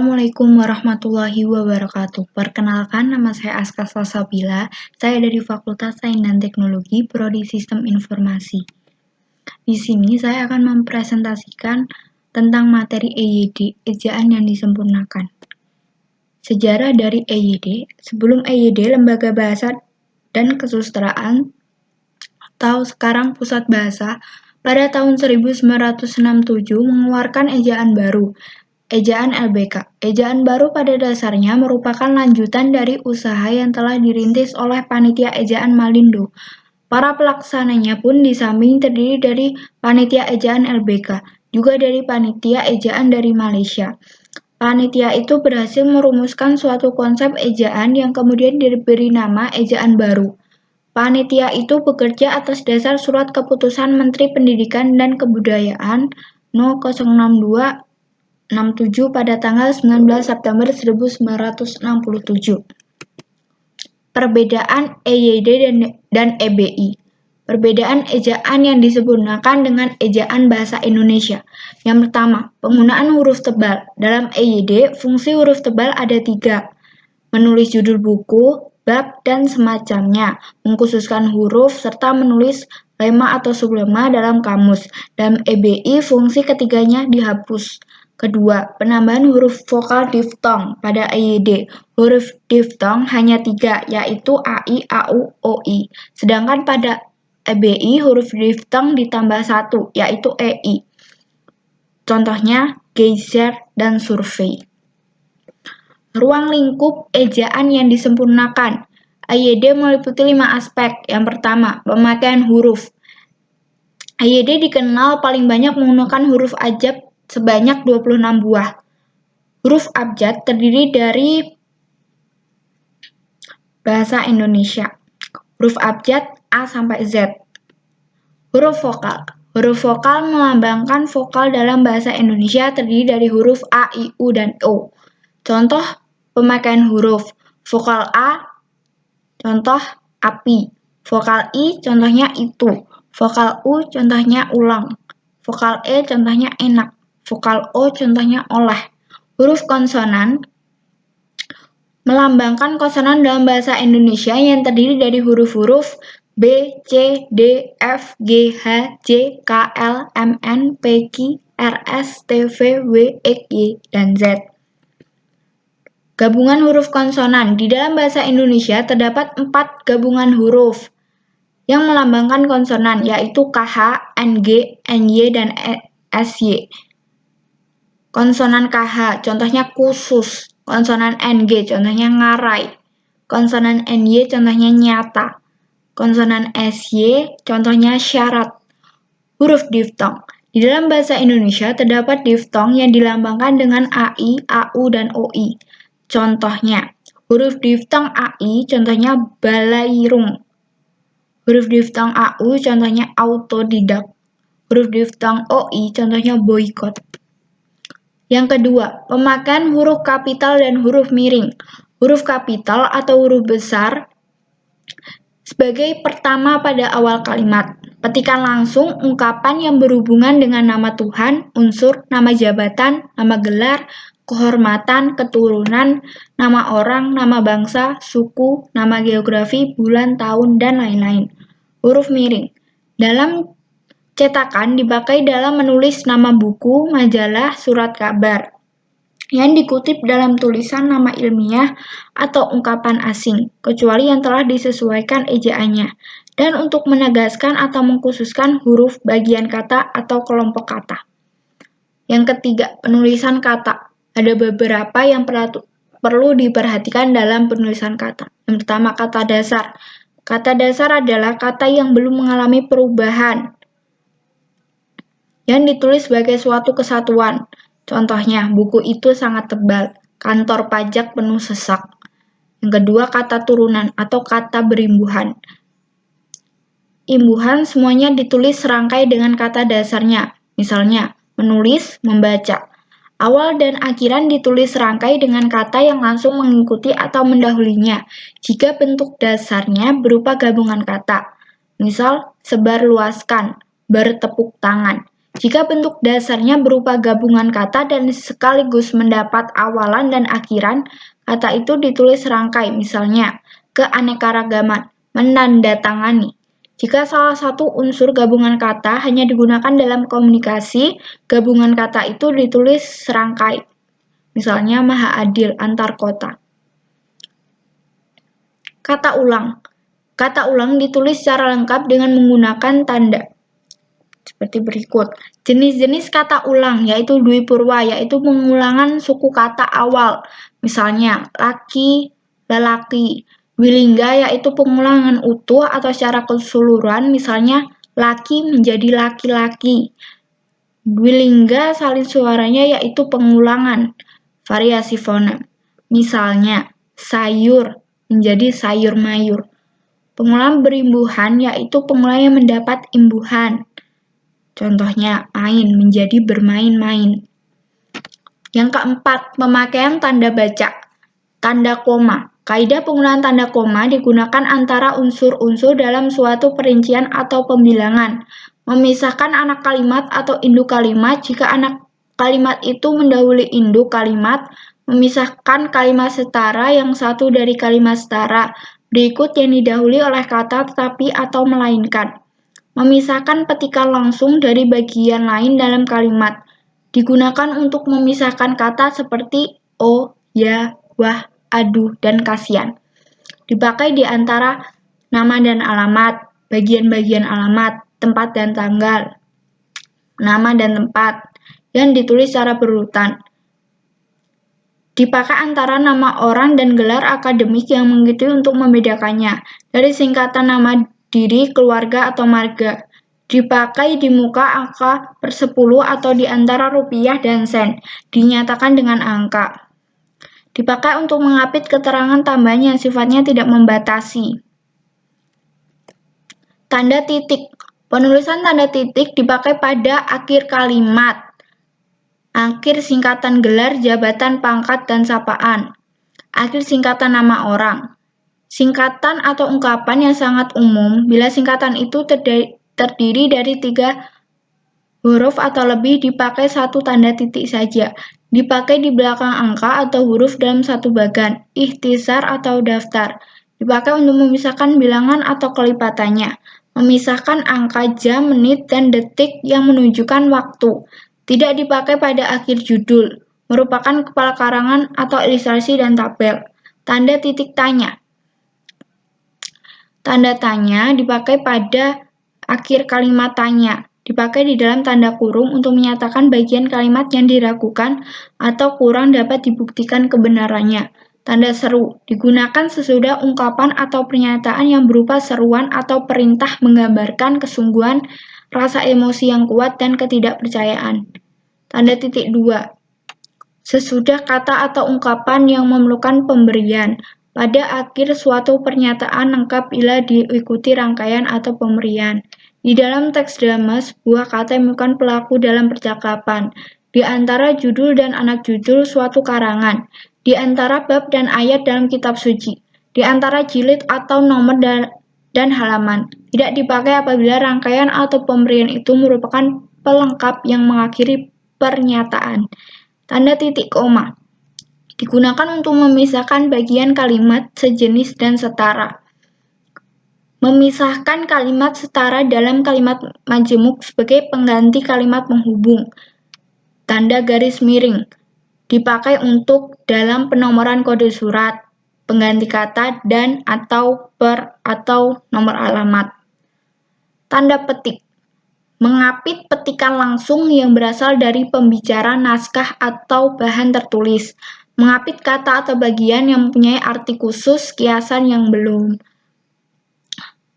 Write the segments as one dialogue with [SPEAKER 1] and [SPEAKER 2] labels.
[SPEAKER 1] Assalamualaikum warahmatullahi wabarakatuh. Perkenalkan, nama saya Aska Salsabila. Saya dari Fakultas Sains dan Teknologi, Prodi Sistem Informasi. Di sini saya akan mempresentasikan tentang materi EYD, ejaan yang disempurnakan. Sejarah dari EYD. Sebelum EYD, Lembaga Bahasa dan Kesusastraan atau sekarang Pusat Bahasa, pada tahun 1967 mengeluarkan ejaan baru, ejaan LBK. Ejaan baru pada dasarnya merupakan lanjutan dari usaha yang telah dirintis oleh Panitia Ejaan Malindo. Para pelaksananya pun di samping terdiri dari Panitia Ejaan LBK, juga dari Panitia Ejaan dari Malaysia. Panitia itu berhasil merumuskan suatu konsep ejaan yang kemudian diberi nama ejaan baru. Panitia itu bekerja atas dasar Surat Keputusan Menteri Pendidikan dan Kebudayaan No. 06267 pada tanggal 19 September 1967. Perbedaan EYD dan EBI. Perbedaan ejaan yang disempurnakan dengan ejaan bahasa Indonesia. Yang pertama, penggunaan huruf tebal. Dalam EYD, fungsi huruf tebal ada 3. Menulis judul buku, bab, dan semacamnya, mengkhususkan huruf, serta menulis lema atau sublema dalam kamus. Dalam EBI, fungsi ketiganya dihapus. Kedua, penambahan huruf vokal diftong pada EYD. Huruf diftong hanya 3, yaitu AI, AU, OI. Sedangkan pada EBI, huruf diftong ditambah 1, yaitu EI. Contohnya, geyser dan survei. Ruang lingkup ejaan yang disempurnakan. EYD meliputi 5 aspek. Yang pertama, pemakaian huruf. EYD dikenal paling banyak menggunakan huruf abjad sebanyak 26 buah. Huruf abjad terdiri dari bahasa Indonesia. Huruf abjad A sampai Z. Huruf vokal. Huruf vokal melambangkan vokal dalam bahasa Indonesia terdiri dari huruf A, I, U, dan O. Contoh pemakaian huruf. Vokal A, contoh api. Vokal I, contohnya itu. Vokal U, contohnya ulang. Vokal E, contohnya enak. Vokal O, contohnya oleh. Huruf konsonan melambangkan konsonan dalam bahasa Indonesia yang terdiri dari huruf-huruf B, C, D, F, G, H, J, K, L, M, N, P, Q, R, S, T, V, W, X, Y, dan Z. Gabungan huruf konsonan. Di dalam bahasa Indonesia terdapat 4 gabungan huruf yang melambangkan konsonan, yaitu KH, NG, NY, dan SY. Konsonan KH, contohnya khusus. Konsonan NG, contohnya ngarai. Konsonan NY, contohnya nyata. Konsonan SY, contohnya syarat. Huruf diftong. Di dalam bahasa Indonesia terdapat diftong yang dilambangkan dengan AI, AU, dan OI. Contohnya, huruf diftong AI, contohnya balairung. Huruf diftong AU, contohnya autodidak. Huruf diftong OI, contohnya boikot. Yang kedua, pemakaian huruf kapital dan huruf miring. Huruf kapital atau huruf besar sebagai pertama pada awal kalimat. Petikan langsung ungkapan yang berhubungan dengan nama Tuhan, unsur, nama jabatan, nama gelar, kehormatan, keturunan, nama orang, nama bangsa, suku, nama geografi, bulan, tahun, dan lain-lain. Huruf miring. Dalam cetakan dipakai dalam menulis nama buku, majalah, surat kabar yang dikutip dalam tulisan nama ilmiah atau ungkapan asing, kecuali yang telah disesuaikan ejaannya, dan untuk menegaskan atau mengkhususkan huruf, bagian kata, atau kelompok kata. Yang ketiga, penulisan kata. Ada beberapa yang perlu diperhatikan dalam penulisan kata. Yang pertama, kata dasar. Kata dasar adalah kata yang belum mengalami perubahan, yang ditulis sebagai suatu kesatuan. Contohnya, buku itu sangat tebal, kantor pajak penuh sesak. Yang kedua, kata turunan atau kata berimbuhan. Imbuhan semuanya ditulis serangkai dengan kata dasarnya. Misalnya, menulis, membaca. Awal dan akhiran ditulis serangkai dengan kata yang langsung mengikuti atau mendahulunya, jika bentuk dasarnya berupa gabungan kata. Misal, sebarluaskan, bertepuk tangan. Jika bentuk dasarnya berupa gabungan kata dan sekaligus mendapat awalan dan akhiran, kata itu ditulis serangkai, misalnya keanekaragaman, menandatangani. Jika salah satu unsur gabungan kata hanya digunakan dalam komunikasi, gabungan kata itu ditulis serangkai, misalnya maha adil, antar kota. Kata ulang. Kata ulang ditulis secara lengkap dengan menggunakan tanda seperti berikut. Jenis-jenis kata ulang yaitu dwi purwa, yaitu pengulangan suku kata awal. Misalnya laki, lelaki. Dwilingga yaitu pengulangan utuh atau secara keseluruhan, misalnya laki menjadi laki-laki. Dwilingga salin suaranya yaitu pengulangan variasi fonem. Misalnya sayur menjadi sayur mayur. Pengulangan berimbuhan yaitu pengulangan yang mendapat imbuhan. Contohnya, main menjadi bermain-main. Yang keempat, pemakaian tanda baca. Tanda koma. Kaidah penggunaan tanda koma digunakan antara unsur-unsur dalam suatu perincian atau pembilangan. Memisahkan anak kalimat atau induk kalimat jika anak kalimat itu mendahului induk kalimat. Memisahkan kalimat setara yang satu dari kalimat setara berikut yang didahului oleh kata tetapi atau melainkan. Memisahkan petikan langsung dari bagian lain dalam kalimat. Digunakan untuk memisahkan kata seperti oh, ya, wah, aduh, dan kasihan. Dipakai di antara nama dan alamat, bagian-bagian alamat, tempat dan tanggal, nama dan tempat, yang ditulis secara berurutan. Dipakai antara nama orang dan gelar akademik yang mengikuti untuk membedakannya. Dari singkatan nama diri, keluarga, atau marga. Dipakai di muka angka per 10 atau di antara rupiah dan sen. Dinyatakan dengan angka. Dipakai untuk mengapit keterangan tambahan yang sifatnya tidak membatasi. Tanda titik. Penulisan tanda titik dipakai pada akhir kalimat. Akhir singkatan gelar, jabatan, pangkat, dan sapaan. Akhir singkatan nama orang. Singkatan atau ungkapan yang sangat umum bila singkatan itu terdiri dari 3 huruf atau lebih dipakai satu tanda titik saja. Dipakai di belakang angka atau huruf dalam satu bagan. Ikhtisar atau daftar. Dipakai untuk memisahkan bilangan atau kelipatannya. Memisahkan angka jam, menit, dan detik yang menunjukkan waktu. Tidak dipakai pada akhir judul. Merupakan kepala karangan atau ilustrasi dan tabel. Tanda titik tanya. Tanda tanya dipakai pada akhir kalimat tanya. Dipakai di dalam tanda kurung untuk menyatakan bagian kalimat yang diragukan atau kurang dapat dibuktikan kebenarannya. Tanda seru digunakan sesudah ungkapan atau pernyataan yang berupa seruan atau perintah menggambarkan kesungguhan, rasa emosi yang kuat, dan ketidakpercayaan. Tanda titik 2. Sesudah kata atau ungkapan yang memerlukan pemberian. Pada akhir suatu pernyataan lengkap bila diikuti rangkaian atau pemberian. Di dalam teks drama, sebuah kata yang merupakan pelaku dalam percakapan. Di antara judul dan anak judul suatu karangan. Di antara bab dan ayat dalam kitab suci. Di antara jilid atau nomor dan halaman. Tidak dipakai apabila rangkaian atau pemberian itu merupakan pelengkap yang mengakhiri pernyataan. Tanda titik koma. Digunakan untuk memisahkan bagian kalimat sejenis dan setara. Memisahkan kalimat setara dalam kalimat majemuk sebagai pengganti kalimat menghubung. Tanda garis miring. Dipakai untuk dalam penomoran kode surat, pengganti kata, dan atau per atau nomor alamat. Tanda petik. Mengapit petikan langsung yang berasal dari pembicara, naskah, atau bahan tertulis. Mengapit kata atau bagian yang mempunyai arti khusus, kiasan yang belum.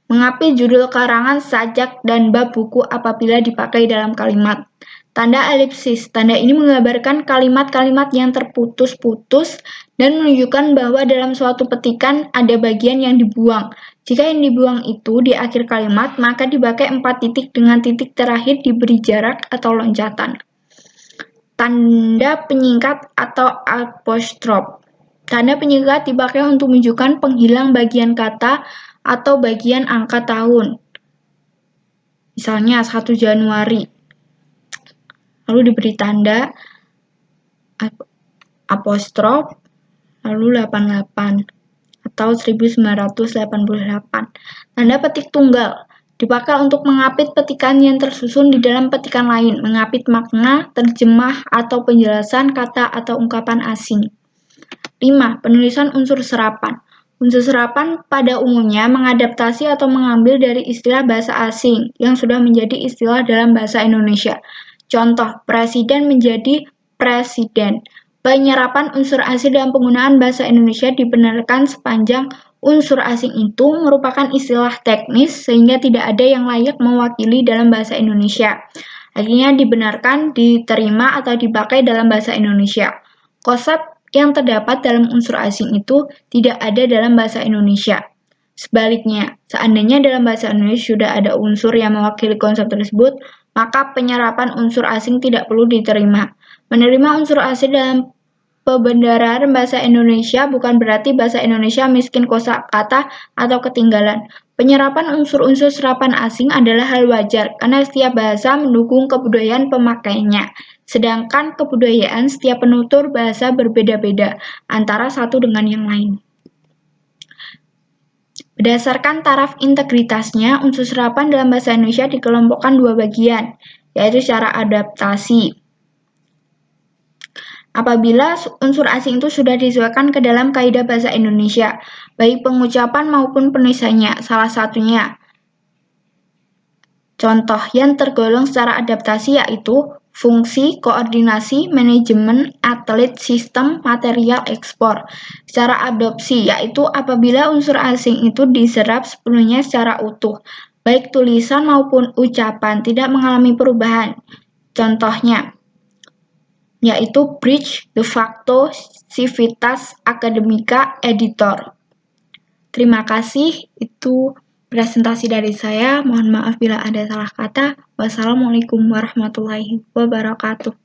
[SPEAKER 1] Mengapit judul karangan, sajak, dan bab buku apabila dipakai dalam kalimat. Tanda elipsis. Tanda ini menggambarkan kalimat-kalimat yang terputus-putus dan menunjukkan bahwa dalam suatu petikan ada bagian yang dibuang. Jika yang dibuang itu di akhir kalimat, maka dipakai 4 titik dengan titik terakhir diberi jarak atau loncatan. Tanda penyingkat atau apostrof. Tanda penyingkat dipakai untuk menunjukkan penghilang bagian kata atau bagian angka tahun. Misalnya 1 Januari. lalu diberi tanda apostrof, lalu 88 atau 1988. Tanda petik tunggal dipakai untuk mengapit petikan yang tersusun di dalam petikan lain, mengapit makna, terjemah, atau penjelasan kata atau ungkapan asing. 5. Penulisan unsur serapan. Unsur serapan pada umumnya mengadaptasi atau mengambil dari istilah bahasa asing yang sudah menjadi istilah dalam bahasa Indonesia. Contoh, presiden menjadi presiden. Penyerapan unsur asing dalam penggunaan bahasa Indonesia dibenarkan sepanjang unsur asing itu merupakan istilah teknis sehingga tidak ada yang layak mewakili dalam bahasa Indonesia. Akhirnya dibenarkan, diterima, atau dipakai dalam bahasa Indonesia. Konsep yang terdapat dalam unsur asing itu tidak ada dalam bahasa Indonesia. Sebaliknya, seandainya dalam bahasa Indonesia sudah ada unsur yang mewakili konsep tersebut, maka penyerapan unsur asing tidak perlu diterima. Menerima unsur asing dalam pembenaran bahasa Indonesia bukan berarti bahasa Indonesia miskin kosakata atau ketinggalan. Penyerapan unsur-unsur serapan asing adalah hal wajar karena setiap bahasa mendukung kebudayaan pemakainya. Sedangkan kebudayaan setiap penutur bahasa berbeda-beda antara satu dengan yang lain. Berdasarkan taraf integritasnya, unsur serapan dalam bahasa Indonesia dikelompokkan dua bagian, yaitu secara adaptasi. Apabila unsur asing itu sudah disesuaikan ke dalam kaidah bahasa Indonesia, baik pengucapan maupun penulisannya, salah satunya. Contoh yang tergolong secara adaptasi yaitu fungsi, koordinasi, manajemen, atlet, sistem, material, ekspor. Secara adopsi yaitu apabila unsur asing itu diserap sepenuhnya secara utuh, baik tulisan maupun ucapan, tidak mengalami perubahan. Contohnya, yaitu Bridge, De facto, Civitas Academica, Editor. Terima kasih, itu presentasi dari saya. Mohon maaf bila ada salah kata. Wassalamualaikum warahmatullahi wabarakatuh.